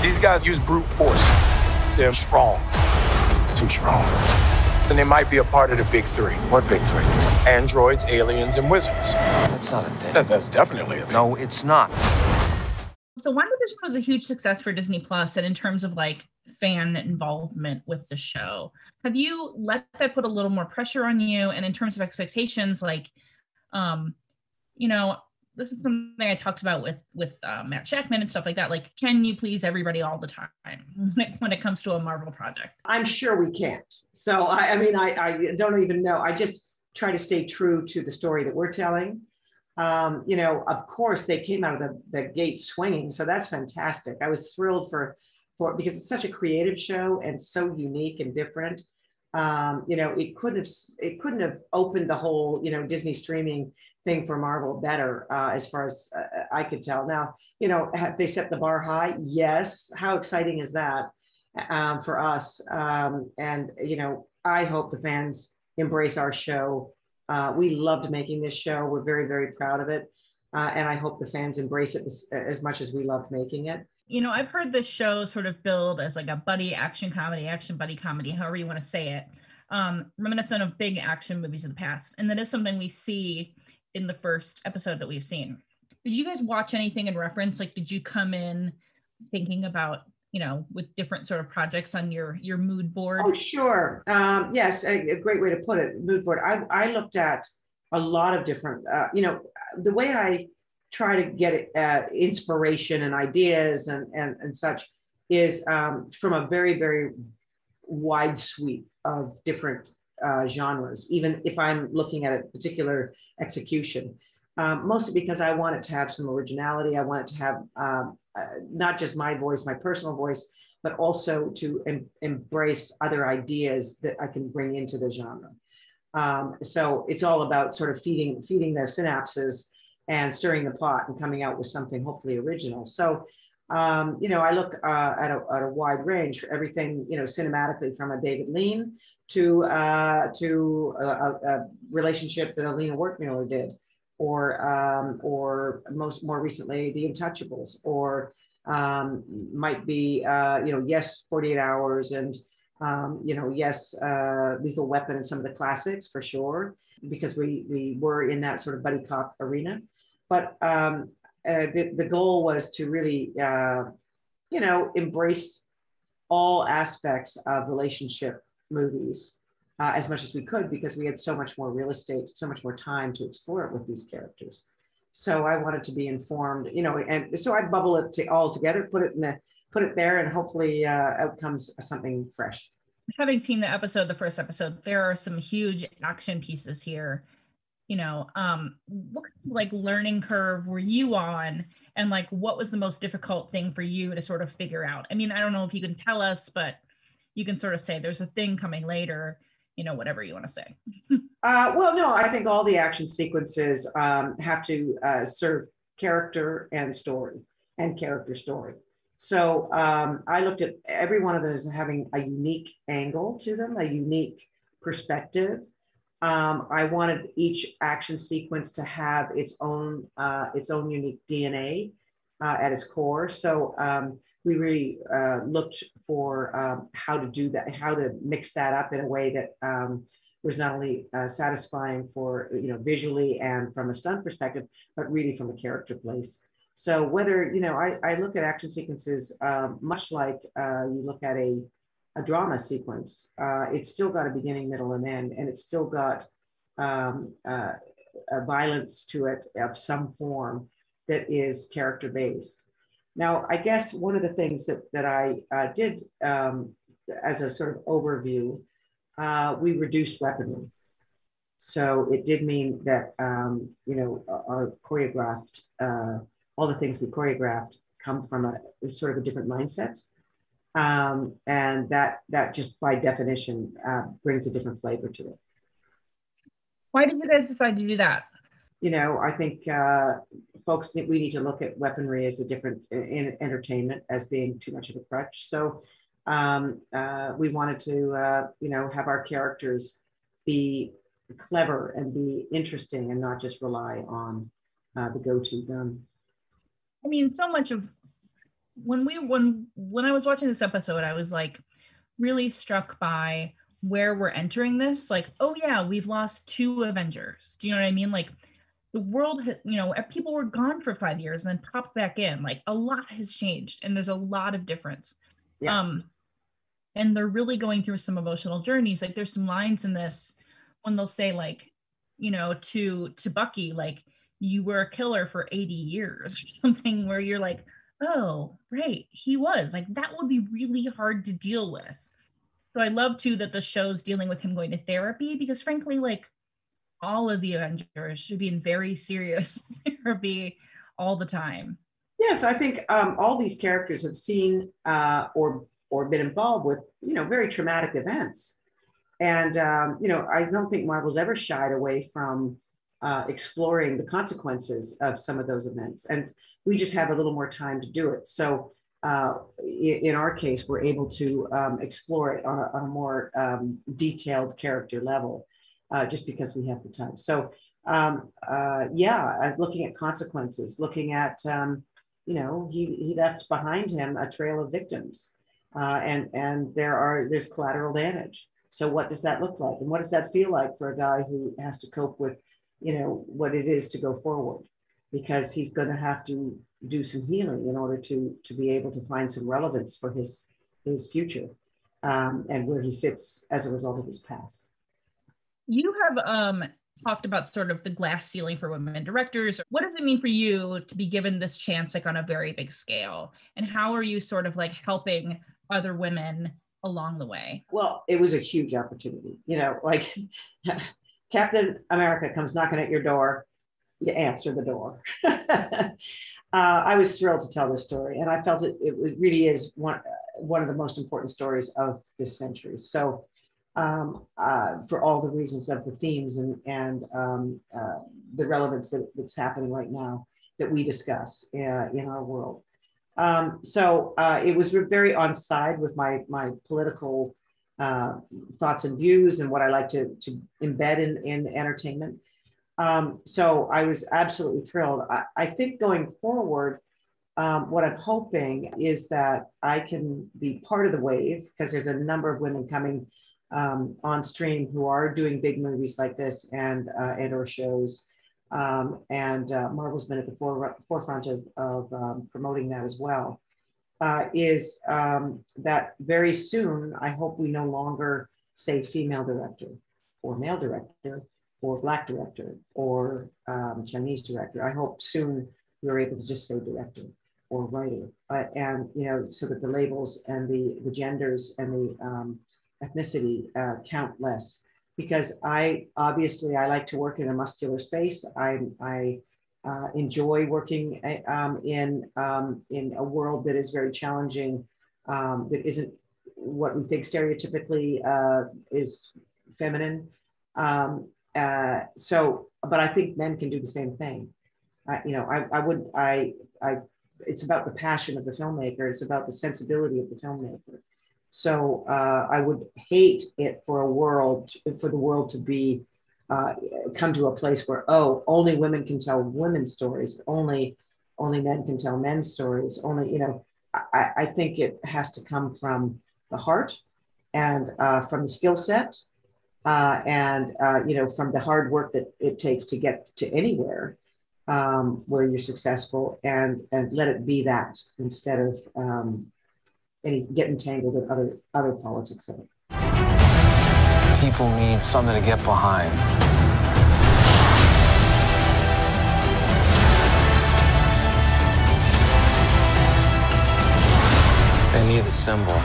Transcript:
These guys use brute force. They're strong. Too strong. And they might be a part of the big three. What big three? Androids, aliens, and wizards. That's not a thing. That's definitely a thing. No, it's not. So WandaVision was a huge success for Disney Plus, and in terms of like fan involvement with the show, have you let that put a little more pressure on you? And in terms of expectations, like, you know, this is something I talked about with Matt Shackman and stuff like that. Like, can you please everybody all the time when it comes to a Marvel project? I'm sure we can't. So I mean, I don't even know. I just try to stay true to the story that we're telling. You know, of course, they came out of the gate swinging, so that's fantastic. I was thrilled for because it's such a creative show and so unique and different. You know, it couldn't have opened the whole, you know, Disney streaming thing for Marvel better, as far as I could tell. Now, you know, have they set the bar high? Yes. How exciting is that for us? And you know, I hope the fans embrace our show. We loved making this show. We're very, very proud of it. And I hope the fans embrace it as much as we loved making it. You know, I've heard this show sort of build as like a buddy action buddy comedy, however you want to say it, reminiscent of big action movies of the past. And that is something we see in the first episode that we've seen. Did you guys watch anything in reference? Like, did you come in thinking about, you know, with different sort of projects on your mood board? Oh, sure. Yes, a great way to put it, mood board. I looked at a lot of different, you know, the way I try to get inspiration and ideas and such is from a very, very wide sweep of different genres, even if I'm looking at a particular execution, mostly because I want it to have some originality. I want it to have not just my voice, my personal voice, but also to embrace other ideas that I can bring into the genre. So it's all about sort of feeding the synapses and stirring the pot and coming out with something hopefully original. So, you know, I look at a wide range for everything, you know, cinematically, from a David Lean to a relationship that Alina Workmiller did, or more recently, The Untouchables, or might be, you know, yes, 48 Hours, and, you know, yes, Lethal Weapon, and some of the classics for sure, because we were in that sort of buddy cop arena. But the goal was to really, you know, embrace all aspects of relationship movies as much as we could, because we had so much more real estate, so much more time to explore it with these characters. So I wanted to be informed, you know, and so I bubble it all together, put it there, and hopefully out comes something fresh. Having seen the first episode, there are some huge action pieces here. You know, what like learning curve were you on, and like what was the most difficult thing for you to sort of figure out? I mean, I don't know if you can tell us, but you can sort of say there's a thing coming later, you know, whatever you want to say. Well, no, I think all the action sequences have to serve character and story and character story. So I looked at every one of them as having a unique angle to them, a unique perspective. I wanted each action sequence to have its own unique DNA at its core. So we really looked for how to do that, how to mix that up in a way that was not only satisfying for, you know, visually and from a stunt perspective, but really from a character place. So whether, you know, I look at action sequences much like you look at a drama sequence. It's still got a beginning, middle, and end, and it's still got a violence to it of some form that is character based. Now, I guess one of the things that I did as a sort of overview, we reduced weaponry. So it did mean that, you know, our choreographed, all the things we choreographed come from a sort of a different mindset. And that just by definition brings a different flavor to it. Why did you guys decide to do that? You know, I think folks, we need to look at weaponry as a different in entertainment as being too much of a crutch. So we wanted to, you know, have our characters be clever and be interesting and not just rely on the go-to gun. I mean, so much of when I was watching this episode, I was like really struck by where we're entering this. Like, oh yeah, we've lost 2 Avengers. Do you know what I mean? Like the world, people were gone for 5 years and then popped back in. Like a lot has changed and there's a lot of difference. Yeah. And they're really going through some emotional journeys. Like there's some lines in this when they'll say like, to Bucky, like, you were a killer for 80 years or something, where you're like, oh, right, he was. Like, that would be really hard to deal with. So I love too that the show's dealing with him going to therapy, because frankly, like, all of the Avengers should be in very serious therapy all the time. Yes, I think all these characters have seen or been involved with, very traumatic events. And, I don't think Marvel's ever shied away from exploring the consequences of some of those events. And we just have a little more time to do it. So in our case, we're able to explore it on a more detailed character level, just because we have the time. So looking at consequences, looking at, he left behind him a trail of victims, and there's collateral damage. So what does that look like? And what does that feel like for a guy who has to cope with, what it is to go forward? Because he's going to have to do some healing in order to be able to find some relevance for his future, and where he sits as a result of his past. You have talked about sort of the glass ceiling for women directors. What does it mean for you to be given this chance, like on a very big scale? And how are you sort of like helping other women along the way? Well, it was a huge opportunity, like Captain America comes knocking at your door, you answer the door. I was thrilled to tell this story, and I felt it really is one of the most important stories of this century. So for all the reasons of the themes and the relevance that's happening right now that we discuss in our world. So it was very on side with my political thoughts and views and what I like to embed in entertainment. So I was absolutely thrilled. I think going forward, what I'm hoping is that I can be part of the wave, because there's a number of women coming on stream who are doing big movies like this and or shows. And Marvel's been at the forefront of promoting that as well, is that very soon, I hope we no longer say female director or male director or Black director or Chinese director. I hope soon we're able to just say director or writer, and so that the labels and the genders and the ethnicity count less. Because I like to work in a muscular space. I enjoy working in a world that is very challenging, that isn't what we think stereotypically is feminine. But I think men can do the same thing. It's about the passion of the filmmaker. It's about the sensibility of the filmmaker. So I would hate it for the world to be come to a place where, only women can tell women's stories, only men can tell men's stories. I think it has to come from the heart and from the skill set and from the hard work that it takes to get to anywhere where you're successful, and let it be that instead of get entangled in other politics of it. People need something to get behind. They need the symbol.